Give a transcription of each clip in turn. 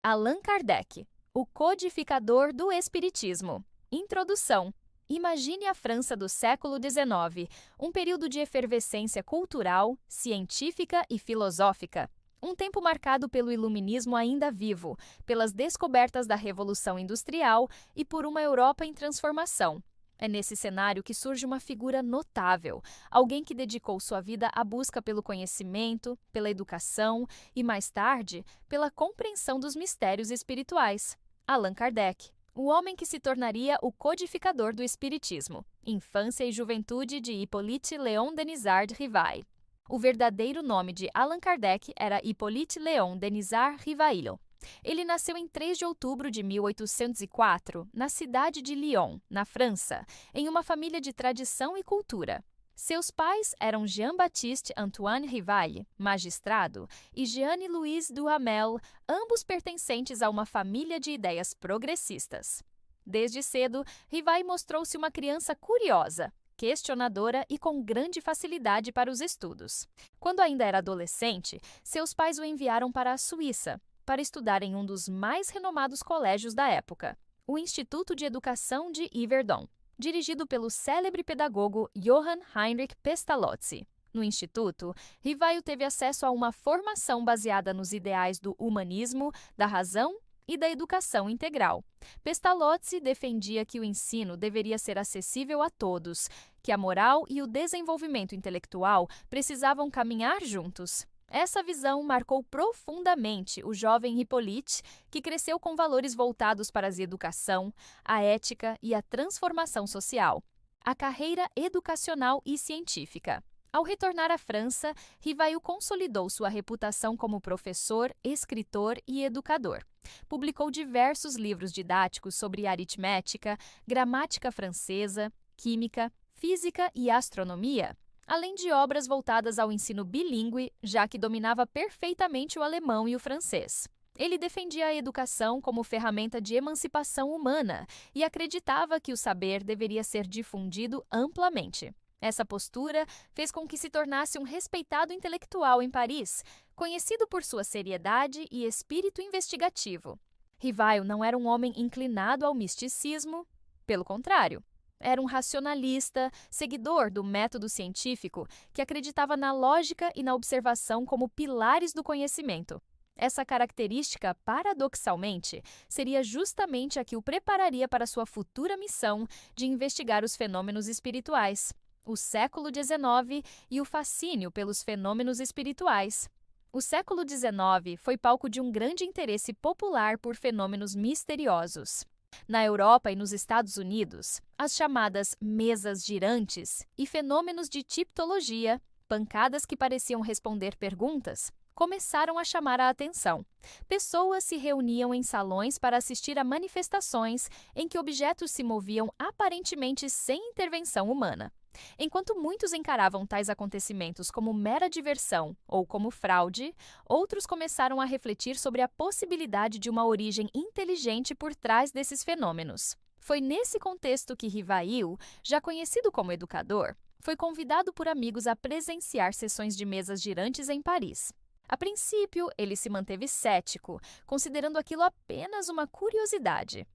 Allan Kardec, o codificador do Espiritismo. Introdução. Imagine a França do século XIX, um período de efervescência cultural, científica e filosófica. Um tempo marcado pelo iluminismo ainda vivo, pelas descobertas da Revolução Industrial e por uma Europa em transformação. É nesse cenário que surge uma figura notável, alguém que dedicou sua vida à busca pelo conhecimento, pela educação e, mais tarde, pela compreensão dos mistérios espirituais. Allan Kardec, o homem que se tornaria o codificador do Espiritismo. Infância e juventude de Hippolyte Léon Denisard Rivail. O verdadeiro nome de Allan Kardec era Hippolyte Léon Denisard Rivail. Ele nasceu em 3 de outubro de 1804, na cidade de Lyon, na França, em uma família de tradição e cultura. Seus pais eram Jean-Baptiste Antoine Rivail, magistrado, e Jeanne-Louise Duhamel, ambos pertencentes a uma família de ideias progressistas. Desde cedo, Rivail mostrou-se uma criança curiosa, questionadora e com grande facilidade para os estudos. Quando ainda era adolescente, seus pais o enviaram para a Suíça, para estudar em um dos mais renomados colégios da época, o Instituto de Educação de Yverdon, dirigido pelo célebre pedagogo Johann Heinrich Pestalozzi. No Instituto, Rivail teve acesso a uma formação baseada nos ideais do humanismo, da razão e da educação integral. Pestalozzi defendia que o ensino deveria ser acessível a todos, que a moral e o desenvolvimento intelectual precisavam caminhar juntos. Essa visão marcou profundamente o jovem Hippolyte, que cresceu com valores voltados para a educação, a ética e a transformação social, a carreira educacional e científica. Ao retornar à França, Rivail consolidou sua reputação como professor, escritor e educador. Publicou diversos livros didáticos sobre aritmética, gramática francesa, química, física e astronomia, além de obras voltadas ao ensino bilíngue, já que dominava perfeitamente o alemão e o francês. Ele defendia a educação como ferramenta de emancipação humana e acreditava que o saber deveria ser difundido amplamente. Essa postura fez com que se tornasse um respeitado intelectual em Paris, conhecido por sua seriedade e espírito investigativo. Rivail não era um homem inclinado ao misticismo, pelo contrário. Era um racionalista, seguidor do método científico, que acreditava na lógica e na observação como pilares do conhecimento. Essa característica, paradoxalmente, seria justamente a que o prepararia para sua futura missão de investigar os fenômenos espirituais, o século XIX e o fascínio pelos fenômenos espirituais. O século XIX foi palco de um grande interesse popular por fenômenos misteriosos. Na Europa e nos Estados Unidos, as chamadas mesas girantes e fenômenos de tipologia, pancadas que pareciam responder perguntas, começaram a chamar a atenção. Pessoas se reuniam em salões para assistir a manifestações em que objetos se moviam aparentemente sem intervenção humana. Enquanto muitos encaravam tais acontecimentos como mera diversão ou como fraude, outros começaram a refletir sobre a possibilidade de uma origem inteligente por trás desses fenômenos. Foi nesse contexto que Rivail, já conhecido como educador, foi convidado por amigos a presenciar sessões de mesas girantes em Paris. A princípio, ele se manteve cético, considerando aquilo apenas uma curiosidade.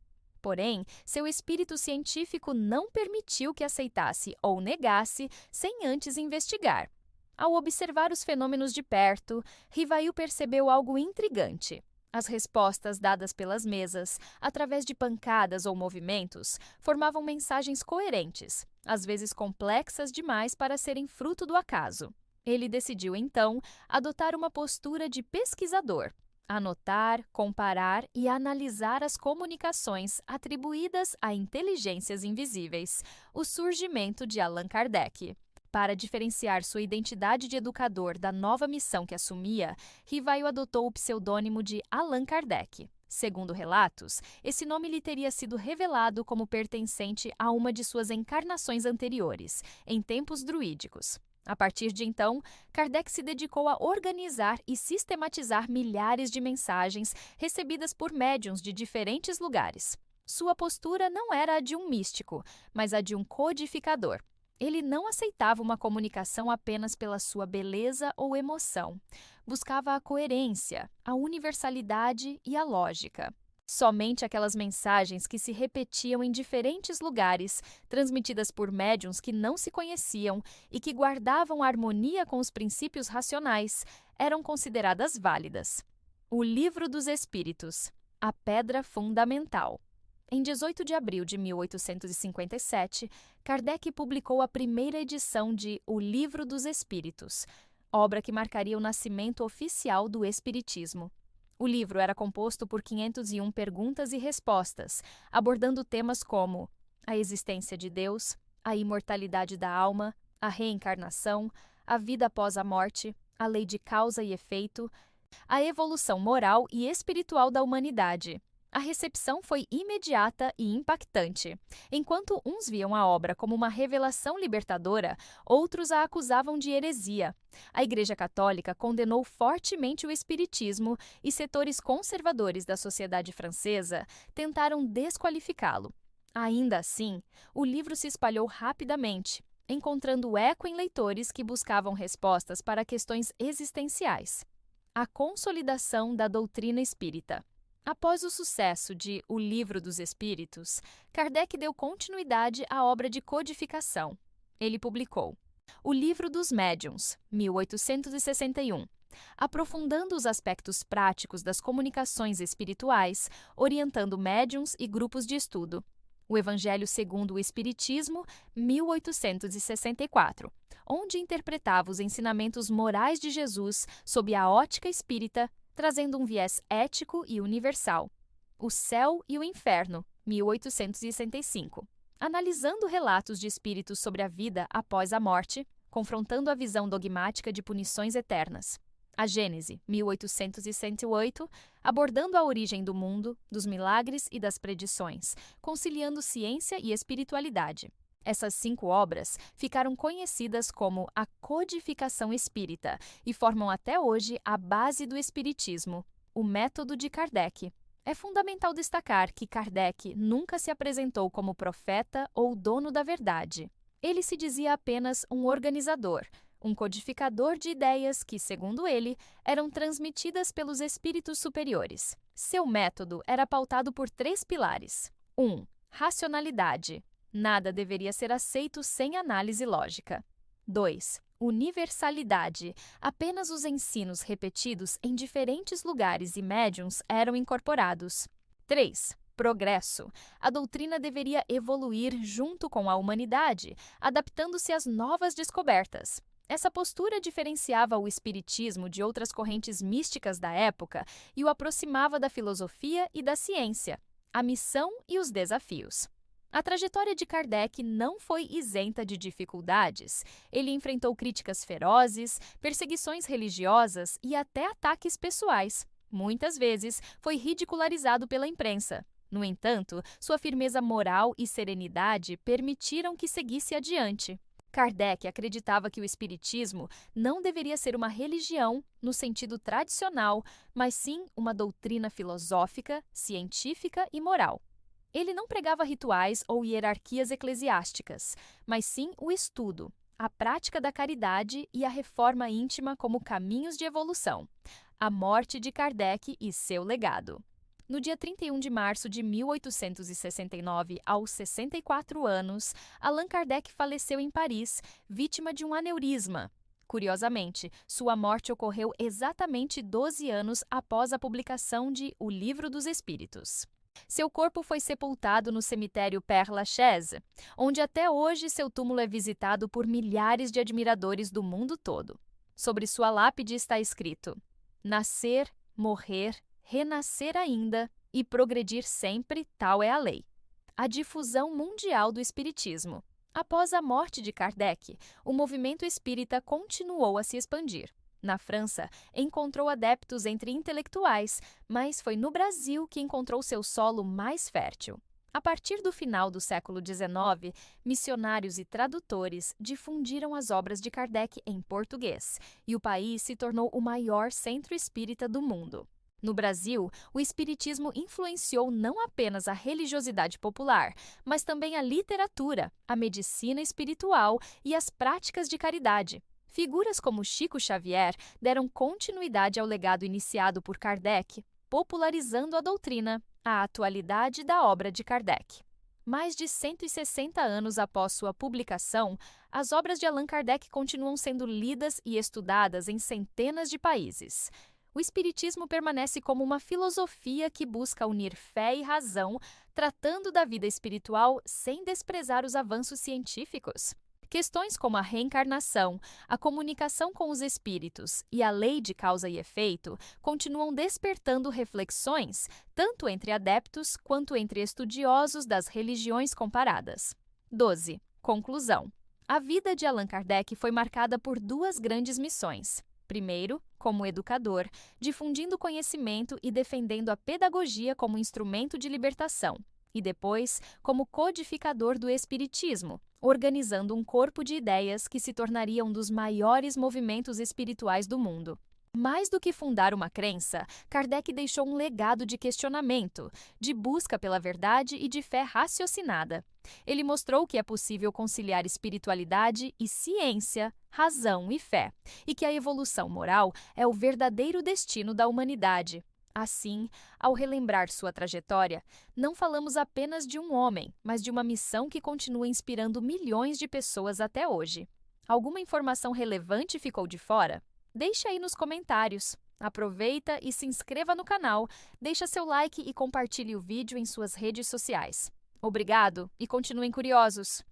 Porém, seu espírito científico não permitiu que aceitasse ou negasse sem antes investigar. Ao observar os fenômenos de perto, Rivail percebeu algo intrigante. As respostas dadas pelas mesas, através de pancadas ou movimentos, formavam mensagens coerentes, às vezes complexas demais para serem fruto do acaso. Ele decidiu, então, adotar uma postura de pesquisador. Anotar, comparar e analisar as comunicações atribuídas a inteligências invisíveis, o surgimento de Allan Kardec. Para diferenciar sua identidade de educador da nova missão que assumia, Rivail adotou o pseudônimo de Allan Kardec. Segundo relatos, esse nome lhe teria sido revelado como pertencente a uma de suas encarnações anteriores, em tempos druídicos. A partir de então, Kardec se dedicou a organizar e sistematizar milhares de mensagens recebidas por médiuns de diferentes lugares. Sua postura não era a de um místico, mas a de um codificador. Ele não aceitava uma comunicação apenas pela sua beleza ou emoção. Buscava a coerência, a universalidade e a lógica. Somente aquelas mensagens que se repetiam em diferentes lugares, transmitidas por médiuns que não se conheciam e que guardavam harmonia com os princípios racionais, eram consideradas válidas. O Livro dos Espíritos, a pedra fundamental. Em 18 de abril de 1857, Kardec publicou a primeira edição de O Livro dos Espíritos, obra que marcaria o nascimento oficial do Espiritismo. O livro era composto por 501 perguntas e respostas, abordando temas como a existência de Deus, a imortalidade da alma, a reencarnação, a vida após a morte, a lei de causa e efeito, a evolução moral e espiritual da humanidade. A recepção foi imediata e impactante. Enquanto uns viam a obra como uma revelação libertadora, outros a acusavam de heresia. A Igreja Católica condenou fortemente o espiritismo e setores conservadores da sociedade francesa tentaram desqualificá-lo. Ainda assim, o livro se espalhou rapidamente, encontrando eco em leitores que buscavam respostas para questões existenciais. A consolidação da doutrina espírita. Após o sucesso de O Livro dos Espíritos, Kardec deu continuidade à obra de codificação. Ele publicou O Livro dos Médiuns, 1861, aprofundando os aspectos práticos das comunicações espirituais, orientando médiuns e grupos de estudo. O Evangelho segundo o Espiritismo, 1864, onde interpretava os ensinamentos morais de Jesus sob a ótica espírita, trazendo um viés ético e universal. O Céu e o Inferno, 1865, analisando relatos de espíritos sobre a vida após a morte, confrontando a visão dogmática de punições eternas. A Gênese, 1808, abordando a origem do mundo, dos milagres e das predições, conciliando ciência e espiritualidade. Essas 5 obras ficaram conhecidas como a codificação espírita e formam até hoje a base do espiritismo, o método de Kardec. É fundamental destacar que Kardec nunca se apresentou como profeta ou dono da verdade. Ele se dizia apenas um organizador, um codificador de ideias que, segundo ele, eram transmitidas pelos espíritos superiores. Seu método era pautado por 3 pilares. 1. Racionalidade. Nada deveria ser aceito sem análise lógica. 2. Universalidade. Apenas os ensinos repetidos em diferentes lugares e médiuns eram incorporados. 3. Progresso. A doutrina deveria evoluir junto com a humanidade, adaptando-se às novas descobertas. Essa postura diferenciava o espiritismo de outras correntes místicas da época e o aproximava da filosofia e da ciência, a missão e os desafios. A trajetória de Kardec não foi isenta de dificuldades. Ele enfrentou críticas ferozes, perseguições religiosas e até ataques pessoais. Muitas vezes foi ridicularizado pela imprensa. No entanto, sua firmeza moral e serenidade permitiram que seguisse adiante. Kardec acreditava que o espiritismo não deveria ser uma religião no sentido tradicional, mas sim uma doutrina filosófica, científica e moral. Ele não pregava rituais ou hierarquias eclesiásticas, mas sim o estudo, a prática da caridade e a reforma íntima como caminhos de evolução. A morte de Kardec e seu legado. No dia 31 de março de 1869, aos 64 anos, Allan Kardec faleceu em Paris, vítima de um aneurisma. Curiosamente, sua morte ocorreu exatamente 12 anos após a publicação de O Livro dos Espíritos. Seu corpo foi sepultado no cemitério Père-Lachaise, onde até hoje seu túmulo é visitado por milhares de admiradores do mundo todo. Sobre sua lápide está escrito: nascer, morrer, renascer ainda e progredir sempre, tal é a lei. A difusão mundial do espiritismo. Após a morte de Kardec, o movimento espírita continuou a se expandir. Na França, encontrou adeptos entre intelectuais, mas foi no Brasil que encontrou seu solo mais fértil. A partir do final do século XIX, missionários e tradutores difundiram as obras de Kardec em português, e o país se tornou o maior centro espírita do mundo. No Brasil, o espiritismo influenciou não apenas a religiosidade popular, mas também a literatura, a medicina espiritual e as práticas de caridade. Figuras como Chico Xavier deram continuidade ao legado iniciado por Kardec, popularizando a doutrina, a atualidade da obra de Kardec. Mais de 160 anos após sua publicação, as obras de Allan Kardec continuam sendo lidas e estudadas em centenas de países. O Espiritismo permanece como uma filosofia que busca unir fé e razão, tratando da vida espiritual sem desprezar os avanços científicos. Questões como a reencarnação, a comunicação com os espíritos e a lei de causa e efeito continuam despertando reflexões, tanto entre adeptos quanto entre estudiosos das religiões comparadas. 12. Conclusão. A vida de Allan Kardec foi marcada por duas grandes missões. Primeiro, como educador, difundindo conhecimento e defendendo a pedagogia como instrumento de libertação. E depois, como codificador do Espiritismo, organizando um corpo de ideias que se tornaria um dos maiores movimentos espirituais do mundo. Mais do que fundar uma crença, Kardec deixou um legado de questionamento, de busca pela verdade e de fé raciocinada. Ele mostrou que é possível conciliar espiritualidade e ciência, razão e fé, e que a evolução moral é o verdadeiro destino da humanidade. Assim, ao relembrar sua trajetória, não falamos apenas de um homem, mas de uma missão que continua inspirando milhões de pessoas até hoje. Alguma informação relevante ficou de fora? Deixe aí nos comentários. Aproveita e se inscreva no canal, deixa seu like e compartilhe o vídeo em suas redes sociais. Obrigado e continuem curiosos!